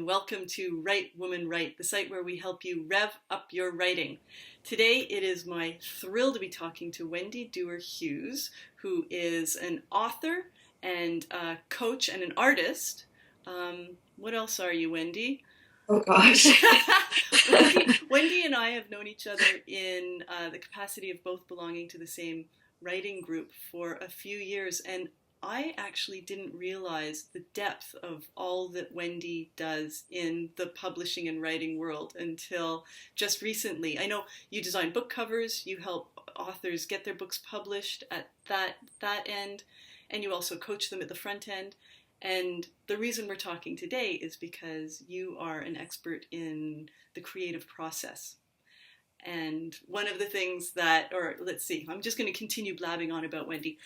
and welcome to Write Woman Write, the site where we help you rev up your writing. Today it is my thrill to be talking to Wendy Dewar Hughes, who is an author and a coach and an artist. What else are you, Wendy? Oh gosh. Wendy and I have known each other in the capacity of both belonging to the same writing group for a few years, and I actually didn't realize the depth of all that Wendy does in the publishing and writing world until just recently. I know you design book covers, you help authors get their books published at that end, and you also coach them at the front end. And the reason we're talking today is because you are an expert in the creative process. And one of the things that, or let's see, I'm just going to continue blabbing on about Wendy.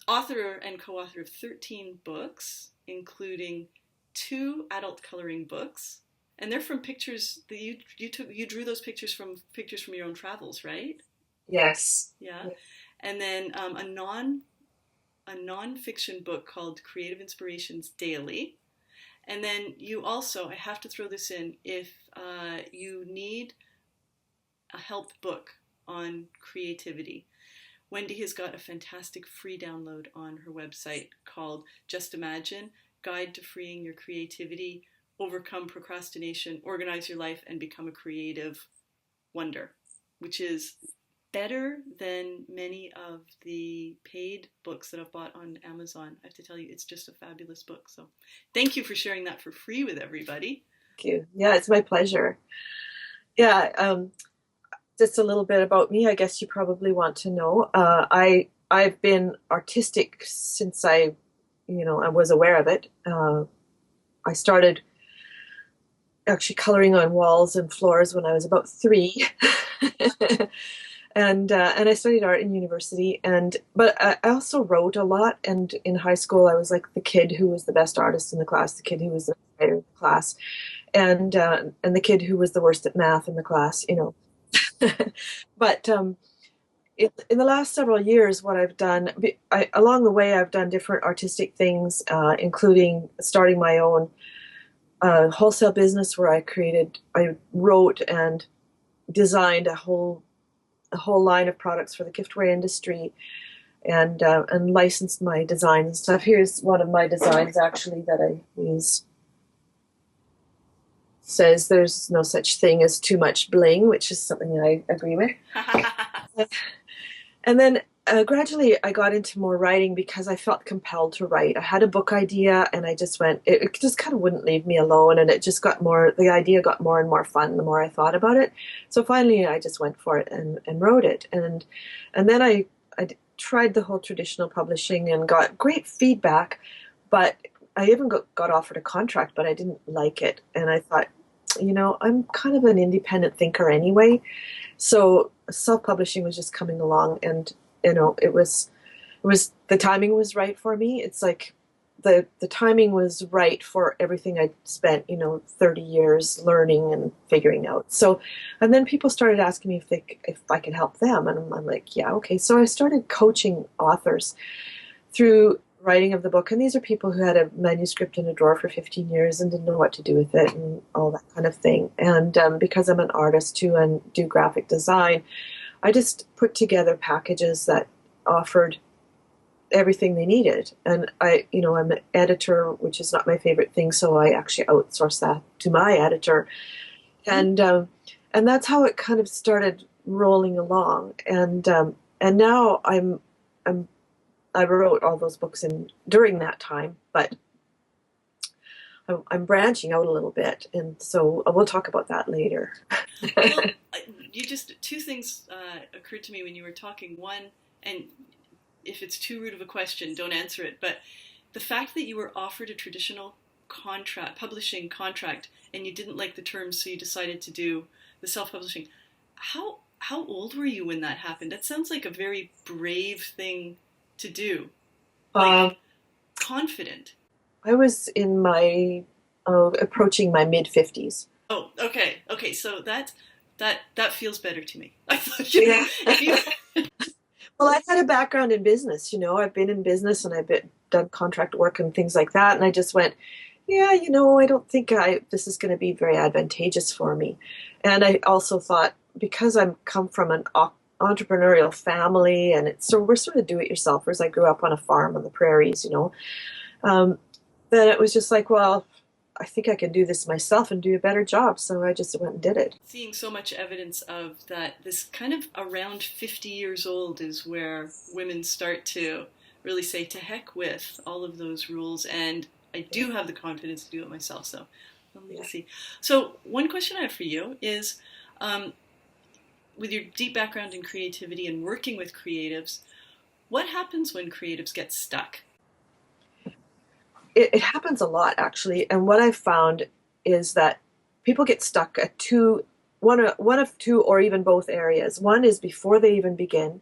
Author and co-author of 13 books, including 2 adult coloring books, and they're from pictures that you drew those pictures from your own travels, right? Yes. Yeah. And then a non-fiction book called Creative Inspirations Daily. And then you also, I have to throw this in, if you need a help book on creativity, Wendy has got a fantastic free download on her website called Just Imagine, Guide to Freeing Your Creativity, Overcome Procrastination, Organize Your Life, and Become a Creative Wonder, which is better than many of the paid books that I've bought on Amazon. I have to tell you, it's just a fabulous book. So thank you for sharing that for free with everybody. Thank you. Yeah, it's my pleasure. Yeah, just a little bit about me. I guess you probably want to know. I've been artistic since I was aware of it. I started actually coloring on walls and floors when I was about 3. And I studied art in university, but I also wrote a lot. And in high school, I was like the kid who was the best artist in the class, the kid who was the writer in the class, and the kid who was the worst at math in the class. But in the last several years, what I've done, along the way, I've done different artistic things, including starting my own wholesale business where I wrote and designed a whole line of products for the giftware industry, and licensed my designs and stuff. Here's one of my designs actually that I use. Says there's no such thing as too much bling, which is something I agree with. And then gradually I got into more writing because I felt compelled to write. I had a book idea and I just it just kind of wouldn't leave me alone, and the idea got more and more fun the more I thought about it. So finally I just went for it and wrote it. And then I tried the whole traditional publishing and got great feedback, but I even got offered a contract, but I didn't like it. And I thought, I'm kind of an independent thinker anyway. So self-publishing was just coming along, and, it was the timing was right for me. It's like the timing was right for everything I'd spent, 30 years learning and figuring out. So, and then people started asking me if I could help them. And I'm like, yeah, okay. So I started coaching authors through writing of the book, and these are people who had a manuscript in a drawer for 15 years and didn't know what to do with it and all that kind of thing. And because I'm an artist too and do graphic design, I just put together packages that offered everything they needed. And I'm an editor, which is not my favorite thing, so I actually outsource that to my editor. And that's how it kind of started rolling along. And now I wrote all those books during that time, but I'm branching out a little bit, and so we'll talk about that later. Well, two things occurred to me when you were talking. One, and if it's too rude of a question, don't answer it, but the fact that you were offered a traditional publishing contract and you didn't like the terms, so you decided to do the self-publishing. How old were you when that happened? That sounds like a very brave thing to do. Confident. I was in my approaching my mid-50s. Oh, okay. So that feels better to me. I thought Well, I've had a background in business. I've been in business and I've done contract work and things like that. And I just went, yeah, I don't think this is going to be very advantageous for me. And I also thought, because I'm come from an entrepreneurial family, and so we're sort of do-it-yourselfers. I grew up on a farm on the prairies, um, then it was just like, well, I think I can do this myself and do a better job. So I just went and did it. Seeing so much evidence of that, this kind of around 50 years old is where women start to really say to heck with all of those rules, and I do have the confidence to do it myself. So let me Yeah. see. So one question I have for you is, um, with your deep background in creativity and working with creatives, what happens when creatives get stuck? It happens a lot, actually. And what I've found is that people get stuck at one of two or even both areas. One is before they even begin.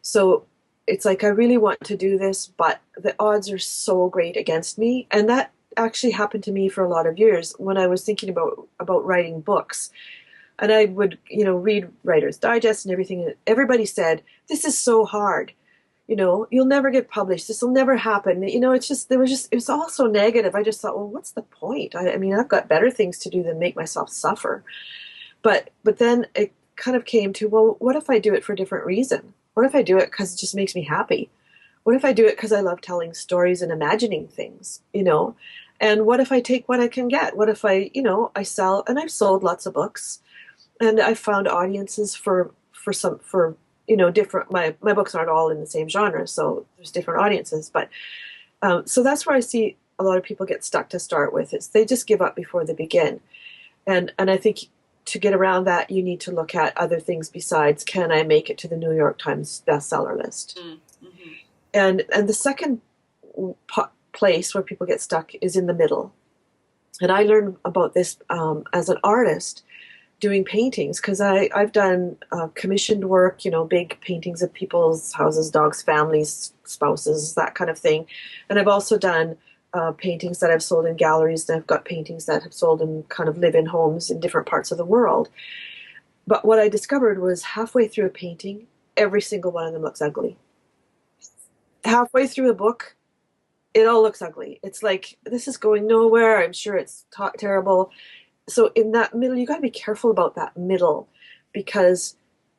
So it's like, I really want to do this, but the odds are so great against me. And that actually happened to me for a lot of years when I was thinking about writing books. And I would, read Writer's Digest and everything. And everybody said, this is so hard. You'll never get published. This will never happen. It was all so negative. I just thought, well, what's the point? I mean, I've got better things to do than make myself suffer. But then it kind of came to, well, what if I do it for a different reason? What if I do it because it just makes me happy? What if I do it because I love telling stories and imagining things, And what if I take what I can get? What if I sell, and I've sold lots of books, and I've found audiences for different, my books aren't all in the same genre, so there's different audiences. But so that's where I see a lot of people get stuck to start with, is they just give up before they begin. And I think to get around that, you need to look at other things besides, can I make it to the New York Times bestseller list? Mm-hmm. And the second place where people get stuck is in the middle. And I learned about this as an artist doing paintings, because I've done commissioned work, big paintings of people's houses, dogs, families, spouses, that kind of thing. And I've also done paintings that I've sold in galleries, and I've got paintings that have sold in kind of live-in homes in different parts of the world. But what I discovered was, halfway through a painting, every single one of them looks ugly. Halfway through a book, it all looks ugly. It's like, this is going nowhere. I'm sure it's terrible. So in that middle, you got to be careful about that middle, because,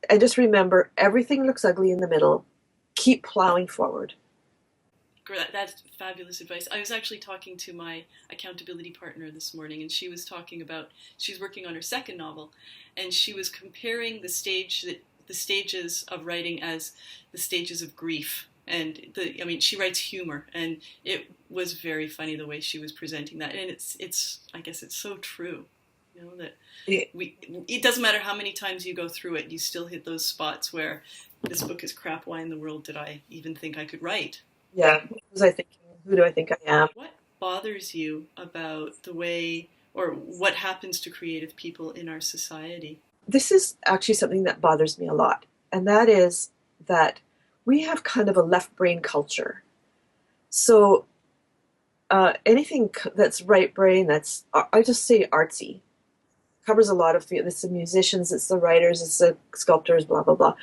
and just remember, everything looks ugly in the middle. Keep plowing forward. That's fabulous advice. I was actually talking to my accountability partner this morning, and she was talking about, she's working on her second novel, and she was comparing the stages of writing as the stages of grief. And she writes humor, and it was very funny the way she was presenting that. And it's I guess it's so true, that it doesn't matter how many times you go through it, you still hit those spots where this book is crap. Why in the world did I even think I could write? Yeah. Who do I think I am? What bothers you about the way, or what happens to creative people in our society? This is actually something that bothers me a lot, and that is that we have kind of a left brain culture. So anything that's right brain, that's, I just say artsy, covers a lot of it's the musicians, it's the writers, it's the sculptors, blah blah blah.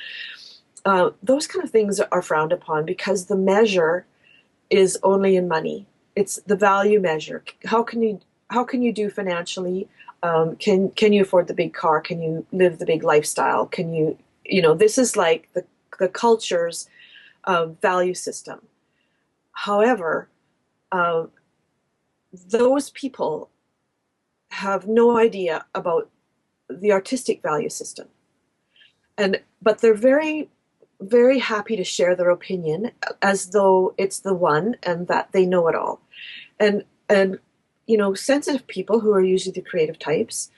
Those kind of things are frowned upon, because the measure is only in money. It's the value measure. How can you do financially? Can you afford the big car? Can you live the big lifestyle? Can you this is like the culture's value system. However, those people have no idea about the artistic value system, but they're very, very happy to share their opinion as though it's the one and that they know it all. And sensitive people, who are usually the creative types,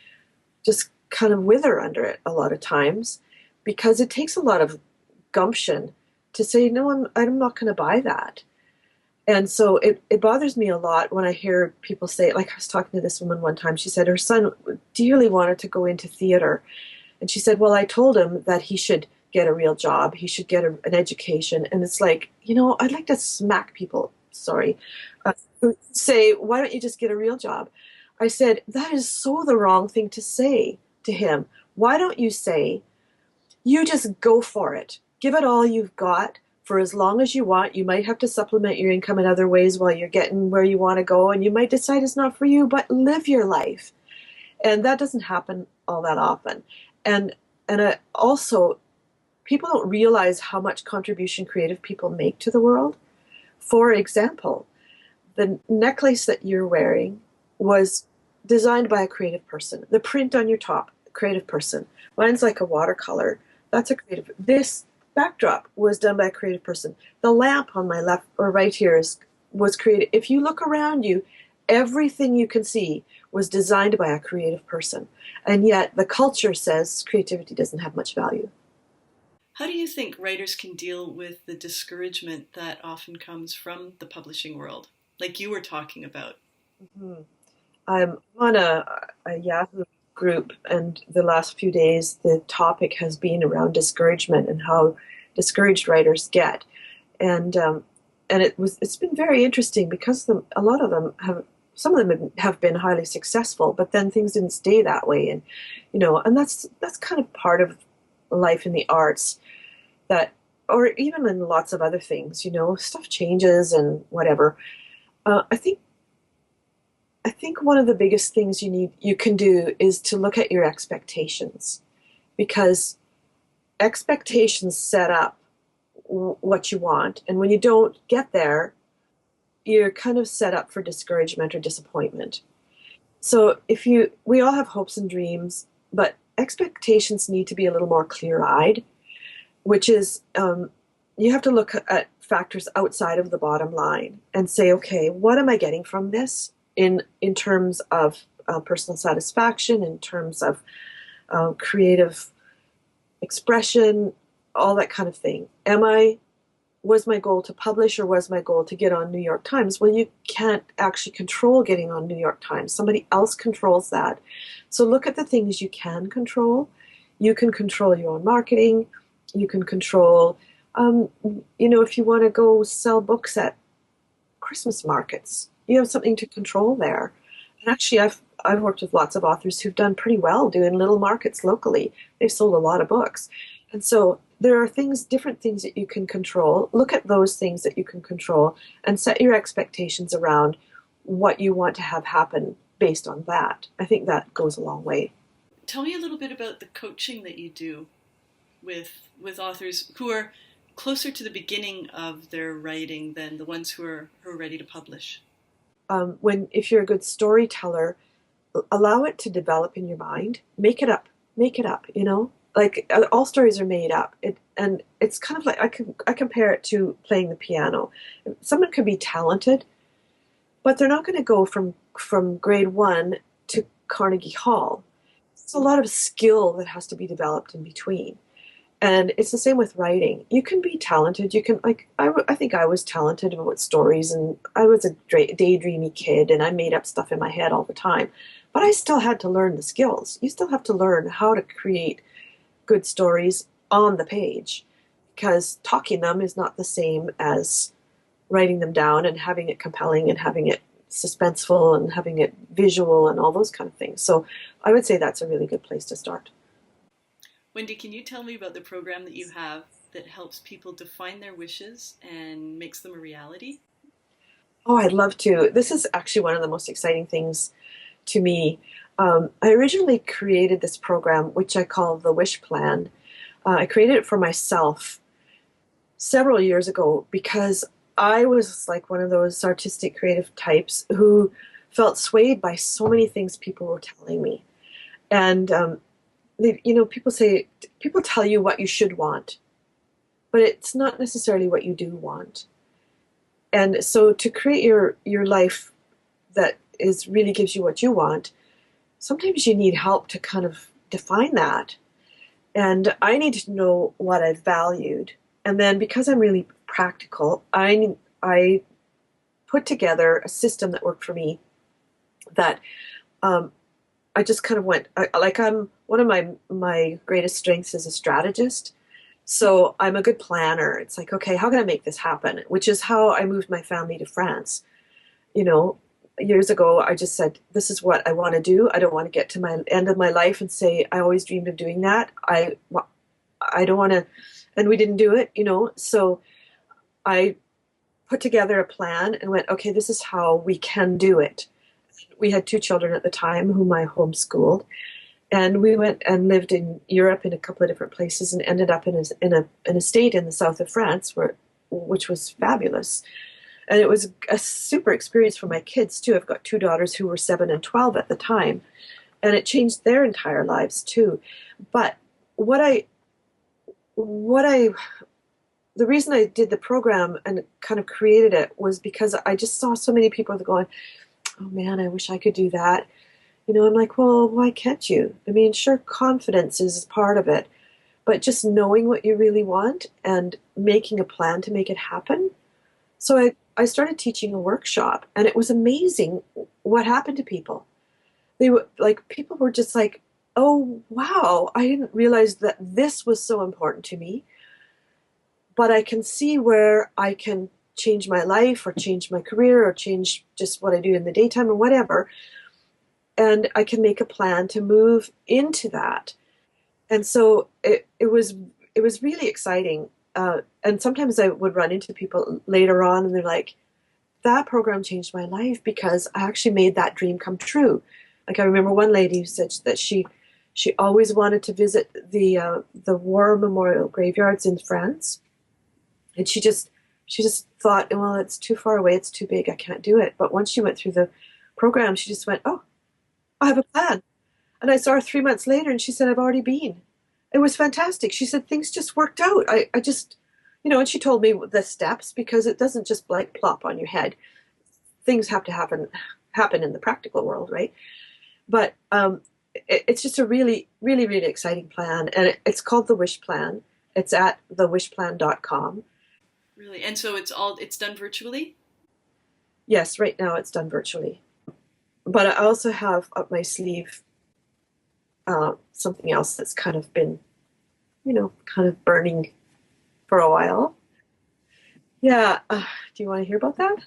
just kind of wither under it a lot of times, because it takes a lot of gumption to say, no, I'm not going to buy that. And so it bothers me a lot when I hear people say, like, I was talking to this woman one time, she said her son dearly wanted to go into theater. And she said, well, I told him that he should get a real job, he should get an education. And it's like, I'd like to smack people, sorry, say, why don't you just get a real job? I said, that is so the wrong thing to say to him. Why don't you say, you just go for it, give it all you've got, for as long as you want. You might have to supplement your income in other ways while you're getting where you want to go, and you might decide it's not for you, but live your life. And that doesn't happen all that often. And also, people don't realize how much contribution creative people make to the world. For example, the necklace that you're wearing was designed by a creative person. The print on your top, creative person. Mine's like a watercolor. That's a creative. This backdrop was done by a creative person. The lamp on my left or right here was created. If you look around you, everything you can see was designed by a creative person. And yet the culture says creativity doesn't have much value. How do you think writers can deal with the discouragement that often comes from the publishing world, like you were talking about? Mm-hmm. I'm on a Yahoo group, and the last few days the topic has been around discouragement and how discouraged writers get. And it's been very interesting because a lot of them have, some of them have been highly successful, but then things didn't stay that way. And and that's kind of part of life in the arts, that, or even in lots of other things, stuff changes and whatever. I think one of the biggest things you can do is to look at your expectations, because expectations set up what you want, and when you don't get there, you're kind of set up for discouragement or disappointment. So we all have hopes and dreams, but expectations need to be a little more clear-eyed, which is you have to look at factors outside of the bottom line and say, okay, what am I getting from this in terms of personal satisfaction, in terms of creative expression, all that kind of thing. Was my goal to publish, or was my goal to get on New York Times? Well, you can't actually control getting on New York Times. Somebody else controls that. So look at the things you can control. You can control your own marketing. You can control, if you want to go sell books at Christmas markets, you have something to control there. And actually, I've worked with lots of authors who've done pretty well doing little markets locally. They've sold a lot of books. And so there are different things that you can control. Look at those things that you can control and set your expectations around what you want to have happen based on that. I think that goes a long way. Tell me a little bit about the coaching that you do with authors who are closer to the beginning of their writing than the ones who are ready to publish. If you're a good storyteller, allow it to develop in your mind. Make it up. Like all stories are made up. And it's kind of like I compare it to playing the piano. Someone could be talented, but they're not going to go from grade 1 to Carnegie Hall. It's a lot of skill that has to be developed in between. And it's the same with writing. You can be talented. You can, I think I was talented about stories, and I was a daydreamy kid, and I made up stuff in my head all the time. But I still had to learn the skills. You still have to learn how to create good stories on the page, because talking them is not the same as writing them down and having it compelling and having it suspenseful and having it visual and all those kind of things. So I would say that's a really good place to start. Wendy, can you tell me about the program that you have that helps people define their wishes and makes them a reality? Oh, I'd love to. This is actually one of the most exciting things to me. I originally created this program, which I call the Wish Plan. I created it for myself several years ago because I was like one of those artistic creative types who felt swayed by so many things people were telling me. And people tell you what you should want, but it's not necessarily what you do want. And so to create your life that really gives you what you want, sometimes you need help to kind of define that. And I need to know what I valued. And then because I'm really practical, I put together a system that worked for me that I just kind of went, one of my greatest strengths is a strategist. So I'm a good planner. It's like, okay, how can I make this happen? Which is how I moved my family to France. Years ago, I just said, this is what I want to do. I don't want to get to my end of my life and say, I always dreamed of doing that. I don't want to, and we didn't do it, So I put together a plan and went, okay, this is how we can do it. We had 2 children at the time whom I homeschooled. And we went and lived in Europe in a couple of different places and ended up in an estate in the south of France, which was fabulous. And it was a super experience for my kids, too. I've got 2 daughters who were 7 and 12 at the time. And it changed their entire lives, too. But the reason I did the program and kind of created it was because I just saw so many people going, oh man, I wish I could do that. I'm like, well, why can't you? I mean, sure, confidence is part of it, but just knowing what you really want and making a plan to make it happen. So I started teaching a workshop, and it was amazing what happened to people. People were just like, oh, wow, I didn't realize that this was so important to me, but I can see where I can change my life or change my career or change just what I do in the daytime or whatever. And I can make a plan to move into that. And so it was really exciting. And sometimes I would run into people later on and they're like, that program changed my life because I actually made that dream come true. Like I remember one lady who said that she always wanted to visit the war memorial graveyards in France. And she just thought, well, it's too far away, it's too big, I can't do it. But once she went through the program, she just went, oh, I have a plan. And I saw her 3 months later and she said, I've already been. It was fantastic. She said, things just worked out. I just, and she told me the steps because it doesn't just like plop on your head. Things have to happen in the practical world, right? But it's just a really, really, really exciting plan. And it's called the Wish Plan. It's at thewishplan.com. Really? And so it's done virtually? Yes, right now it's done virtually. But I also have up my sleeve something else that's kind of been, kind of burning for a while. Yeah. Do you want to hear about that?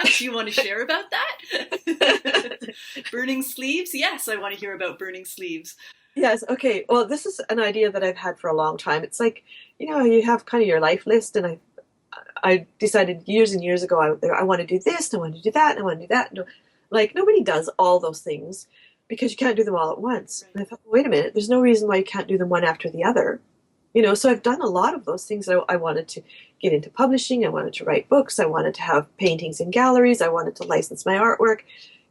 Do you want to share about that? Burning sleeves? Yes, I want to hear about burning sleeves. Yes. Okay. Well, this is an idea that I've had for a long time. It's like, you have kind of your life list, and I decided years and years ago I want to do this, and I want to do that, and I want to do that. And, like, nobody does all those things because you can't do them all at once. Right. And I thought, wait a minute, there's no reason why you can't do them one after the other. So I've done a lot of those things. I wanted to get into publishing. I wanted to write books. I wanted to have paintings in galleries. I wanted to license my artwork.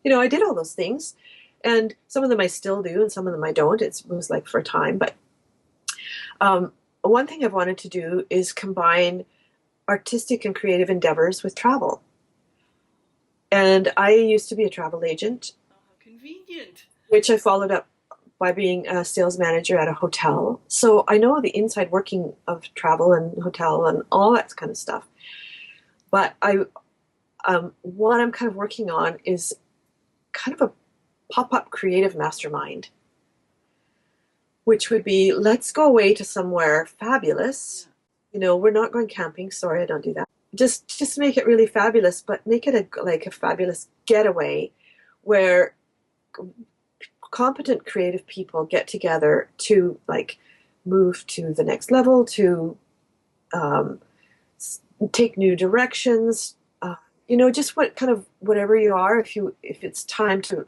I did all those things. And some of them I still do, and some of them I don't. It was like for a time. But one thing I've wanted to do is combine artistic and creative endeavors with travel. And I used to be a travel agent. Oh, how convenient. Which I followed up by being a sales manager at a hotel. So I know the inside working of travel and hotel and all that kind of stuff. But what I'm kind of working on is kind of a pop-up creative mastermind, which would be, let's go away to somewhere fabulous. Yeah. We're not going camping. Sorry, I don't do that. Just make it really fabulous, but make it a fabulous getaway where competent creative people get together to move to the next level, to take new directions. Just whatever you are. If it's time to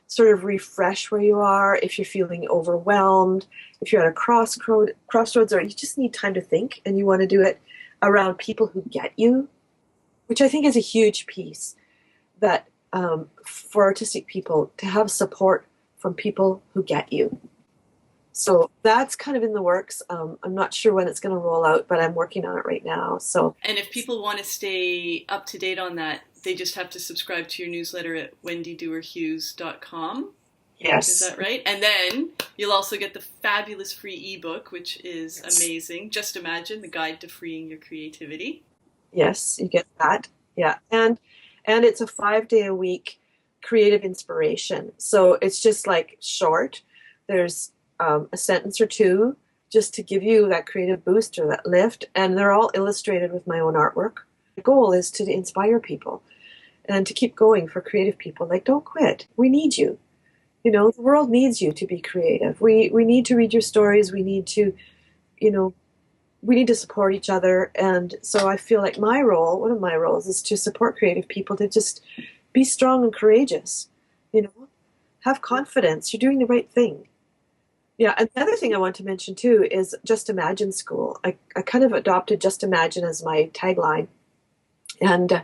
sort of refresh where you are, if you're feeling overwhelmed, if you're at a crossroads, or you just need time to think and you want to do it around people who get you, which I think is a huge piece that for artistic people to have support from people who get you. So that's kind of in the works. I'm not sure when it's going to roll out, but I'm working on it right now. So, and if people want to stay up to date on that, they just have to subscribe to your newsletter at wendydewarhughes.com. Yes. Is that right? And then you'll also get the fabulous free ebook, which is amazing. Just Imagine, the guide to freeing your creativity. Yes, you get that. Yeah. And it's a 5-day-a-week creative inspiration. So it's just short. There's a sentence or two just to give you that creative boost or that lift. And they're all illustrated with my own artwork. The goal is to inspire people and to keep going for creative people. Don't quit. We need you. The world needs you to be creative. We need to read your stories. We need to, we need to support each other. And so I feel like my role, one of my roles, is to support creative people to just be strong and courageous. You know, have confidence. You're doing the right thing. Yeah, and the other thing I want to mention too is Just Imagine School. I kind of adopted Just Imagine as my tagline. And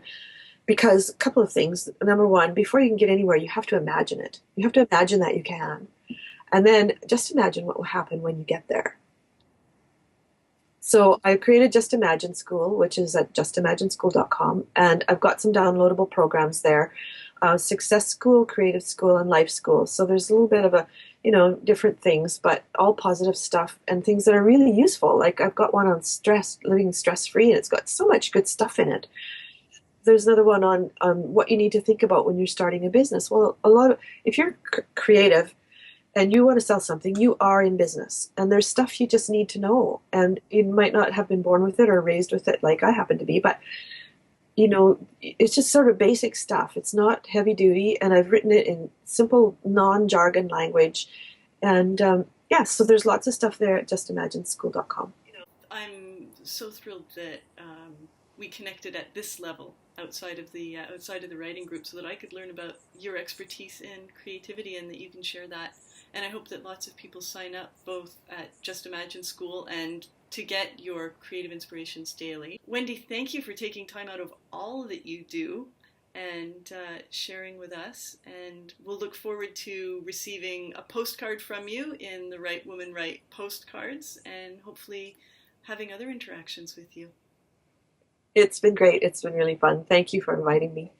because a couple of things. Number one, before you can get anywhere, you have to imagine it. You have to imagine that you can. And then just imagine what will happen when you get there. So I created Just Imagine School, which is at justimagineschool.com. And I've got some downloadable programs there. Success School, Creative School, and Life School. So there's a little bit of a, different things, but all positive stuff and things that are really useful. Like I've got one on stress, living stress-free, and it's got so much good stuff in it. There's another one on what you need to think about when you're starting a business. Well, if you're creative and you want to sell something, you are in business, and there's stuff you just need to know. And you might not have been born with it or raised with it like I happen to be, but it's just sort of basic stuff. It's not heavy duty, and I've written it in simple, non-jargon language. And yeah, so there's lots of stuff there at justimagineschool.com. I'm so thrilled that we connected at this level outside of the writing group, so that I could learn about your expertise in creativity and that you can share that. And I hope that lots of people sign up both at Just Imagine School and to get your creative inspirations daily. Wendy, thank you for taking time out of all that you do and sharing with us. And we'll look forward to receiving a postcard from you in the Right Woman Right postcards, and hopefully having other interactions with you. It's been great. It's been really fun. Thank you for inviting me.